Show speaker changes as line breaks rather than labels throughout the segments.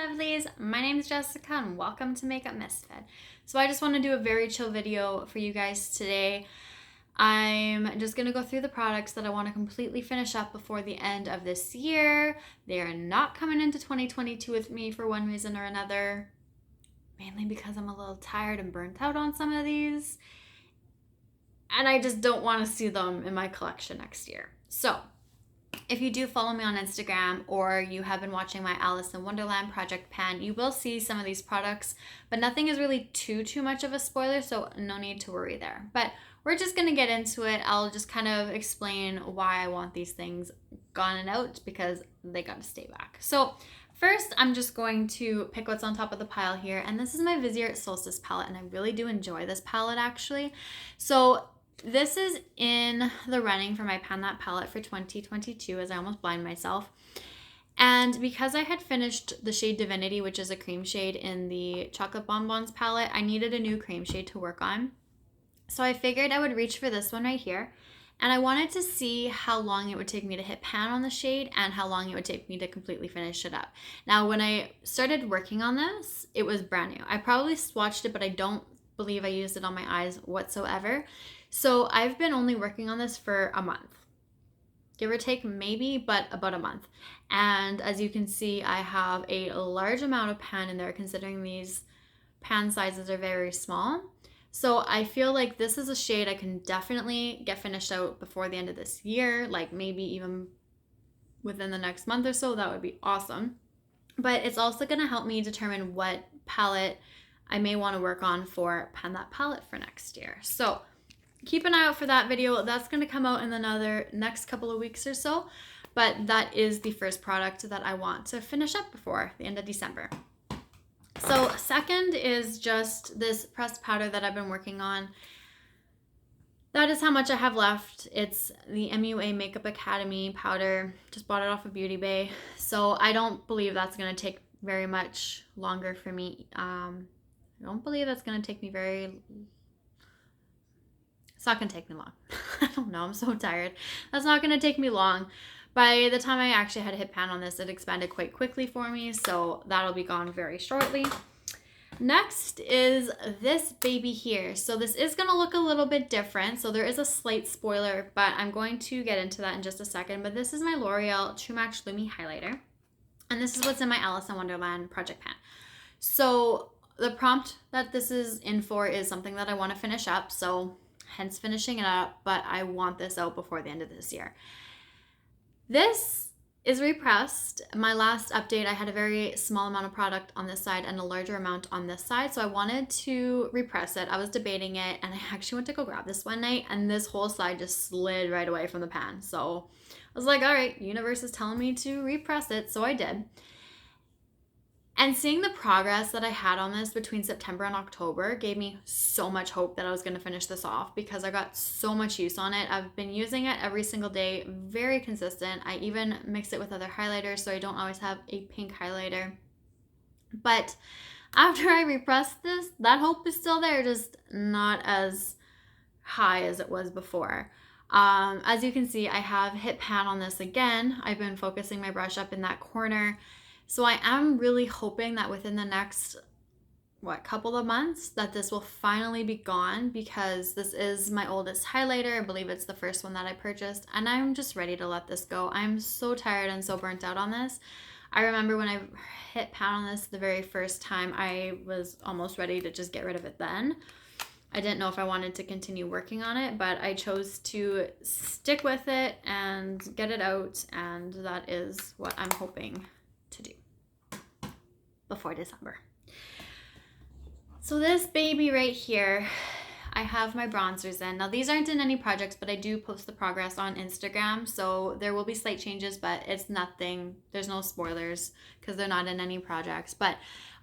lovelies, my name is Jessica and welcome to Makeup Misfit. So I just want to do a very chill video for you guys today. I'm just going to go through the products that I want to completely finish up before the end of this year. They are not coming into 2022 with me for one reason or another, mainly because I'm a little tired and burnt out on some of these. And I just don't want to see them in my collection next year. So if you do follow me on Instagram or you have been watching my Alice in Wonderland project pan, you will see some of these products, but nothing is really too much of a spoiler, so no need to worry there. But we're just going to get into it. I'll just kind of explain why I want these things gone and out because they got to stay back. So first, I'm just going to pick what's on top of the pile here, and this is my Vizier Solstice palette, and I really do enjoy this palette actually. So this is in the running for my Pan That palette for 2022, as I almost blind myself. And because I had finished the shade Divinity, which is a cream shade in the Chocolate Bonbons palette, I needed a new cream shade to work on. So I figured I would reach for this one right here. And I wanted to see how long it would take me to hit pan on the shade and how long it would take me to completely finish it up. Now, when I started working on this, it was brand new. I probably swatched it, but I don't believe I used it on my eyes whatsoever. So I've been only working on this for a month, give or take maybe, but about a month. And as you can see, I have a large amount of pan in there considering these pan sizes are very small. So I feel like this is a shade I can definitely get finished out before the end of this year, like maybe even within the next month or so. That would be awesome. But it's also going to help me determine what palette I may want to work on for Pan That palette for next year. So keep an eye out for that video. That's going to come out in another next couple of weeks or so. But that is the first product that I want to finish up before the end of December. So second is just this pressed powder that I've been working on. That is how much I have left. It's the MUA Makeup Academy powder. Just bought it off of Beauty Bay. So I don't believe that's going to take very much longer for me. I don't believe that's going to take me It's not going to take me long. I don't know. I'm so tired. That's not going to take me long. By the time I actually had to hit pan on this, it expanded quite quickly for me. So that'll be gone very shortly. Next is this baby here. So this is going to look a little bit different. So there is a slight spoiler, but I'm going to get into that in just a second. But this is my L'Oreal True Match Lumi highlighter. And this is what's in my Alice in Wonderland project pan. So the prompt that this is in for is something that I want to finish up. So hence finishing it up, but I want this out before the end of this year. This is repressed. My last update, I had a very small amount of product on this side and a larger amount on this side. So I wanted to repress it. I was debating it and I actually went to go grab this one night and this whole side just slid right away from the pan. So I was like, all right, universe is telling me to repress it. So I did. And seeing the progress that I had on this between September and October gave me so much hope that I was going to finish this off because I got so much use on it. I've been using it every single day, very consistent. I even mix it with other highlighters so I don't always have a pink highlighter. But after I repressed this, that hope is still there, just not as high as it was before. As you can see, I have hit pan on this again. I've been focusing my brush up in that corner. So I am really hoping that within the next, couple of months that this will finally be gone because this is my oldest highlighter. I believe it's the first one that I purchased and I'm just ready to let this go. I'm so tired and so burnt out on this. I remember when I hit pan on this the very first time, I was almost ready to just get rid of it then. I didn't know if I wanted to continue working on it, but I chose to stick with it and get it out, and that is what I'm hoping to do before December. So this baby right here, I have my bronzers in. Now these aren't in any projects, but I do post the progress on Instagram, so there will be slight changes, but it's nothing, there's no spoilers because they're not in any projects. But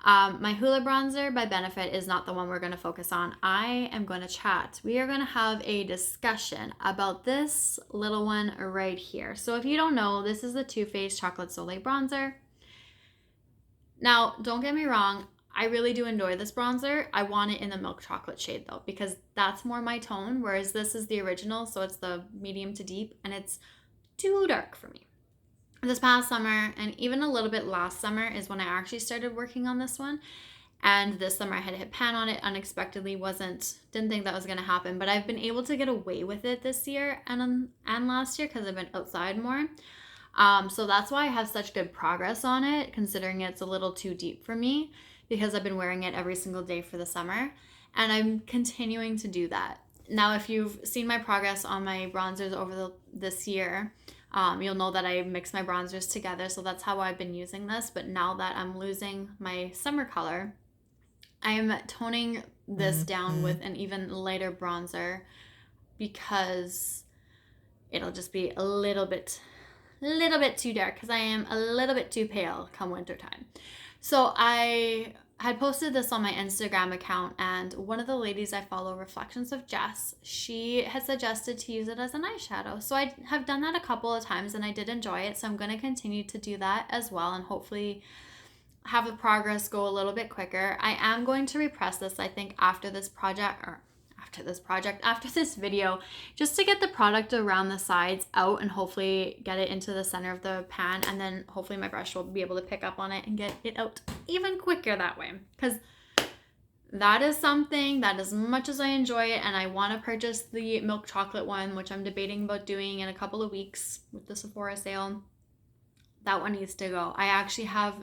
my Hula Bronzer by Benefit is not the one we're going to focus on. I am going to chat. We are going to have a discussion about this little one right here. So if you don't know, this is the Too Faced Chocolate Soleil Bronzer. Now, don't get me wrong, I really do enjoy this bronzer. I want it in the milk chocolate shade though, because that's more my tone, whereas this is the original, so it's the medium to deep, and it's too dark for me. this past summer and even a little bit last summer is when I actually started working on this one. And this summer I had hit pan on it unexpectedly. Didn't think that was going to happen, but I've been able to get away with it this year and last year because I've been outside more. So that's why I have such good progress on it, considering it's a little too deep for me, because I've been wearing it every single day for the summer, and I'm continuing to do that. Now, if you've seen my progress on my bronzers over this year, you'll know that I mix my bronzers together, so that's how I've been using this. But now that I'm losing my summer color, I am toning this down with an even lighter bronzer because it'll just be a little bit too dark because I am a little bit too pale come winter time. So I had posted this on my Instagram account, and one of the ladies I follow, Reflections of Jess, she had suggested to use it as an eyeshadow. So I have done that a couple of times and I did enjoy it. So I'm going to continue to do that as well and hopefully have the progress go a little bit quicker. I am going to repress this, I think, after this video, just to get the product around the sides out and hopefully get it into the center of the pan, and then hopefully my brush will be able to pick up on it and get it out even quicker that way, because that is something that, as much as I enjoy it and I want to purchase the milk chocolate one, which I'm debating about doing in a couple of weeks with the Sephora sale, that one needs to go. I actually have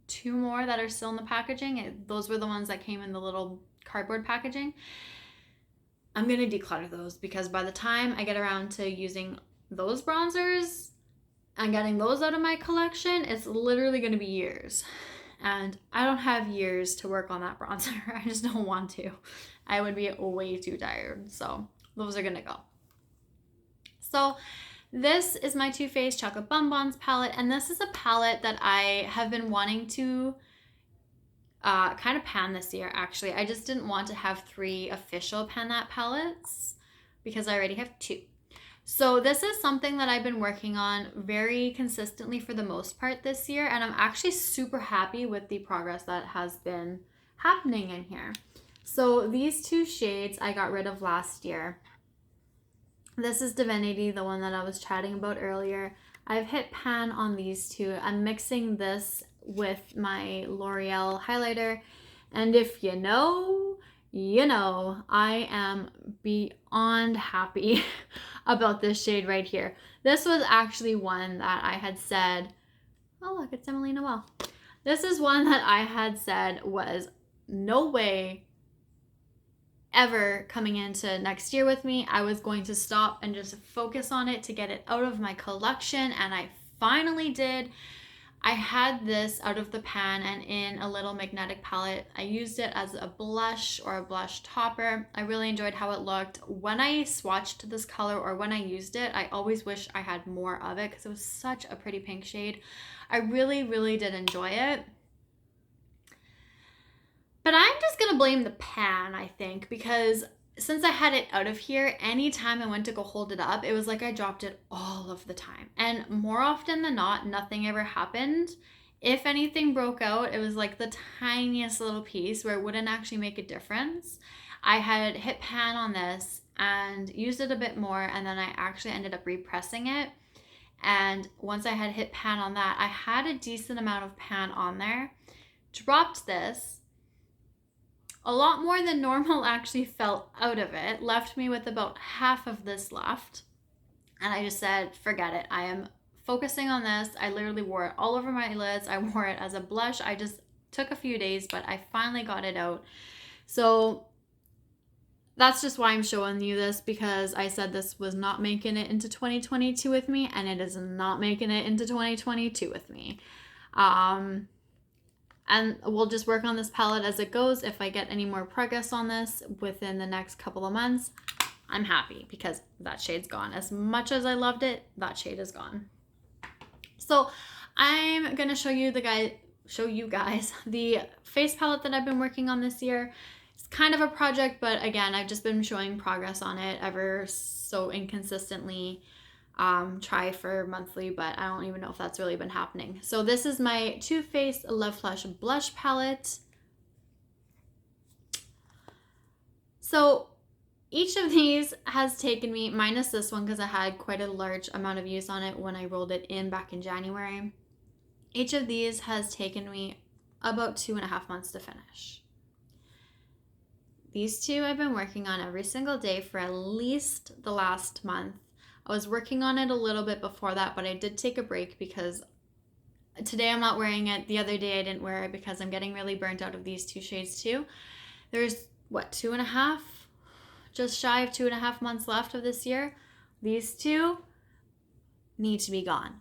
2 more that are still in the packaging. Those were the ones that came in the little cardboard packaging. I'm going to declutter those because by the time I get around to using those bronzers and getting those out of my collection, it's literally going to be years. And I don't have years to work on that bronzer. I just don't want to. I would be way too tired. So those are going to go. So this is my Too Faced Chocolate Bonbons palette. And this is a palette that I have been wanting to kind of pan this year, actually. I just didn't want to have 3 official Pan That palettes because I already have 2. So this is something that I've been working on very consistently for the most part this year, and I'm actually super happy with the progress that has been happening in here. So these 2 shades I got rid of last year. This is Divinity, the one that I was chatting about earlier. I've hit pan on these 2. I'm mixing this with my L'Oreal highlighter, and if you know, you know, I am beyond happy about this shade right here. This was actually one that I had said, oh look, it's Emily Noel. This is one that I had said was no way ever coming into next year with me. I was going to stop and just focus on it to get it out of my collection, and I finally did. I had this out of the pan and in a little magnetic palette. I used it as a blush or a blush topper. I really enjoyed how it looked. When I swatched this color or when I used it, I always wish I had more of it because it was such a pretty pink shade. I really, really did enjoy it. But I'm just going to blame the pan, I think, because since I had it out of here, anytime I went to go hold it up, it was like I dropped it all of the time. And more often than not, nothing ever happened. If anything broke out, it was like the tiniest little piece where it wouldn't actually make a difference. I had hit pan on this and used it a bit more, and then I actually ended up repressing it. And once I had hit pan on that, I had a decent amount of pan on there. Dropped this. A lot more than normal actually fell out of it, left me with about half of this left. And I just said, forget it. I am focusing on this. I literally wore it all over my lids. I wore it as a blush. I just took a few days, but I finally got it out. So that's just why I'm showing you this, because I said this was not making it into 2022 with me, and it is not making it into 2022 with me. And we'll just work on this palette as it goes. If I get any more progress on this within the next couple of months, I'm happy because that shade's gone. As much as I loved it, that shade is gone. So I'm gonna show you guys the face palette that I've been working on this year. It's kind of a project, but again, I've just been showing progress on it ever so inconsistently. Try for monthly, but I don't even know if that's really been happening. So this is my Too Faced Love Flush Blush Palette. So each of these has taken me, minus this one because I had quite a large amount of use on it when I rolled it in back in January. Each of these has taken me about 2.5 months to finish. These two I've been working on every single day for at least the last month. I was working on it a little bit before that, but I did take a break because today I'm not wearing it. The other day I didn't wear it because I'm getting really burnt out of these two shades too. There's what, 2.5, just shy of 2.5 months left of this year. These two need to be gone.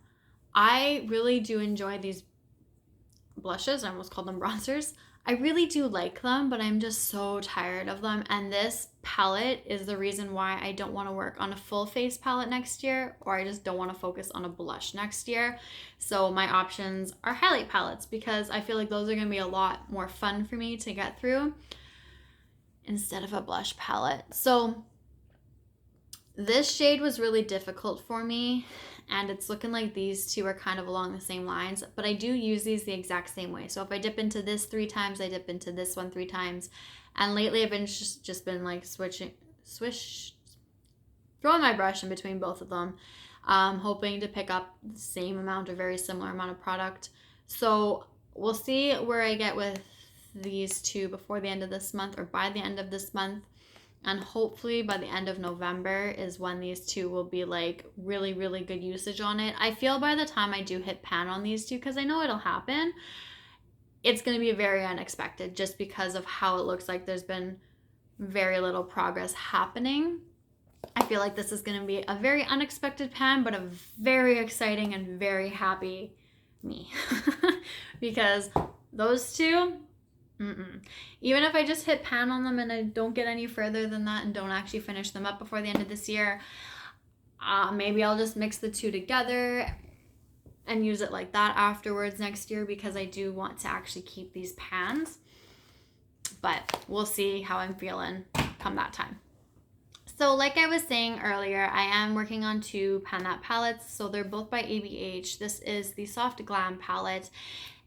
I really do enjoy these blushes. I almost called them bronzers. I really do like them, but I'm just so tired of them. And this palette is the reason why I don't want to work on a full face palette next year, or I just don't want to focus on a blush next year. So my options are highlight palettes because I feel like those are going to be a lot more fun for me to get through instead of a blush palette. So this shade was really difficult for me, and it's looking like these two are kind of along the same lines, but I do use these the exact same way. So if I dip into this 3 times, I dip into this one 3 times. And lately I've been just been like throwing my brush in between both of them, hoping to pick up the same amount or very similar amount of product. So we'll see where I get with these two before the end of this month or by the end of this month. And hopefully by the end of November is when these two will be like really, really good usage on it. I feel by the time I do hit pan on these two, because I know it'll happen, it's going to be very unexpected just because of how it looks like there's been very little progress happening. I feel like this is going to be a very unexpected pan, but a very exciting and very happy me. Because those two, even if I just hit pan on them and I don't get any further than that and don't actually finish them up before the end of this year, maybe I'll just mix the two together and use it like that afterwards next year, because I do want to actually keep these pans. But we'll see how I'm feeling come that time. So like I was saying earlier, I am working on 2 Pan That palettes. So they're both by ABH. This is the Soft Glam palette.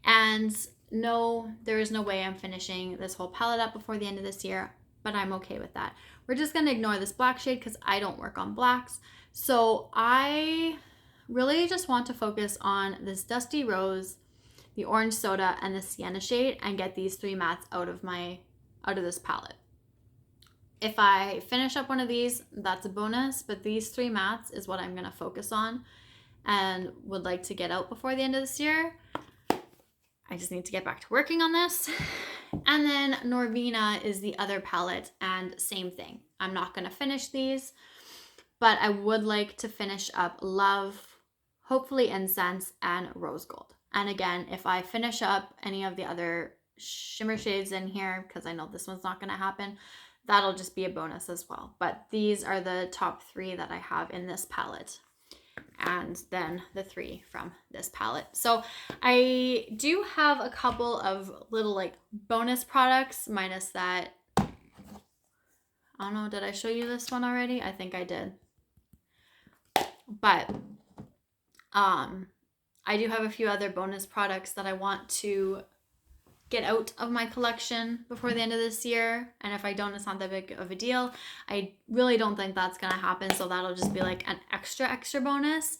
And no, there is no way I'm finishing this whole palette up before the end of this year, but I'm okay with that. We're just going to ignore this black shade because I don't work on blacks. So I really just want to focus on this Dusty Rose, the Orange Soda, and the Sienna shade, and get these 3 mattes out of this palette. If I finish up one of these, that's a bonus, but these 3 mattes is what I'm going to focus on and would like to get out before the end of this year. I just need to get back to working on this. And then Norvina is the other palette, and same thing. I'm not going to finish these, but I would like to finish up Love, hopefully Incense, and Rose Gold. And again, if I finish up any of the other shimmer shades in here, because I know this one's not going to happen, that'll just be a bonus as well. But these are the top 3 that I have in this palette, and then the 3 from this palette. So I do have a couple of little like bonus products, minus that. I don't know, did I show you this one already? I think I did. But I do have a few other bonus products that I want to get out of my collection before the end of this year. And if I don't, it's not that big of a deal. I really don't think that's going to happen. So that'll just be like an extra bonus.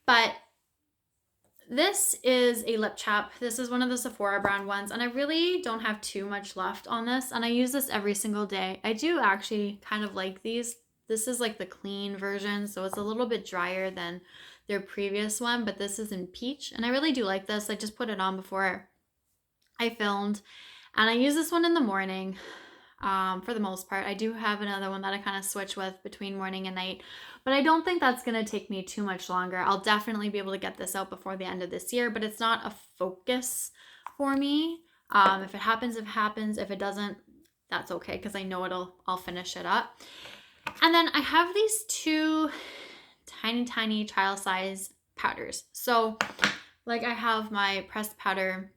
But this is a lip chap. This is one of the Sephora brand ones. And I really don't have too much left on this. And I use this every single day. I do actually kind of like these. This is like the clean version. So it's a little bit drier than their previous one. But this is in peach. And I really do like this. I just put it on before I filmed, and I use this one in the morning for the most part. I do have another one that I kind of switch with between morning and night, but I don't think that's going to take me too much longer. I'll definitely be able to get this out before the end of this year, but it's not a focus for me. If it happens, it happens. If it doesn't, that's okay, because I know I'll finish it up. And then I have these 2 tiny trial size powders. So like I have my pressed powder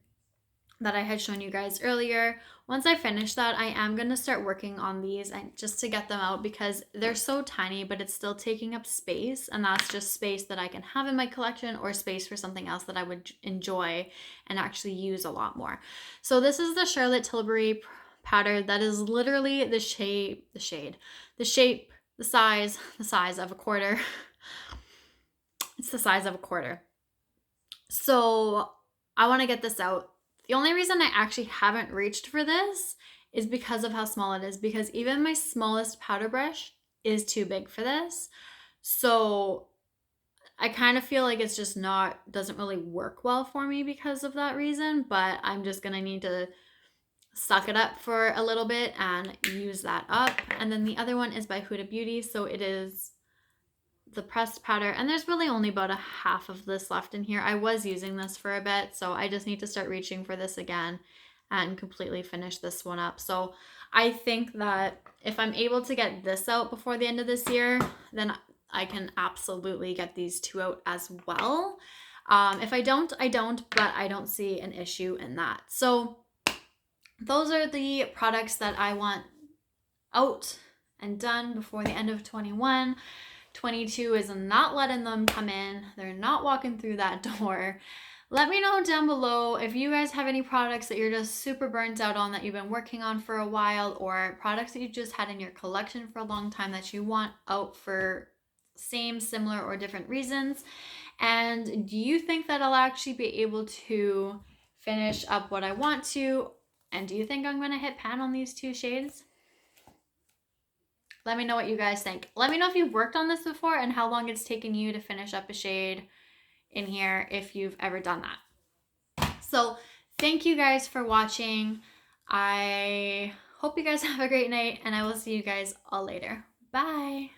that I had shown you guys earlier. Once I finish that, I am going to start working on these and just to get them out, because they're so tiny, but it's still taking up space, and that's just space that I can have in my collection, or space for something else that I would enjoy and actually use a lot more. So this is the Charlotte Tilbury powder that is literally the size of a quarter. It's the size of a quarter. So I want to get this out. The only reason I actually haven't reached for this is because of how small it is, because even my smallest powder brush is too big for this. So I kind of feel like it's just doesn't really work well for me because of that reason, but I'm just going to need to suck it up for a little bit and use that up. And then the other one is by Huda Beauty. So it is the pressed powder, and there's really only about a half of this left in here. I was using this for a bit, so I just need to start reaching for this again and completely finish this one up. So I think that if I'm able to get this out before the end of this year, then I can absolutely get these two out as well. If I don't, I don't, but I don't see an issue in that. So those are the products that I want out and done before the end of 21. 22 is not letting them come in. They're not walking through that door. Let me know down below if you guys have any products that you're just super burnt out on that you've been working on for a while, or products that you just had in your collection for a long time that you want out for same, similar, or different reasons. And do you think that I'll actually be able to finish up what I want to? And do you think I'm going to hit pan on these two shades? Let me know what you guys think. Let me know if you've worked on this before and how long it's taken you to finish up a shade in here, if you've ever done that. So thank you guys for watching. I hope you guys have a great night, and I will see you guys all later. Bye.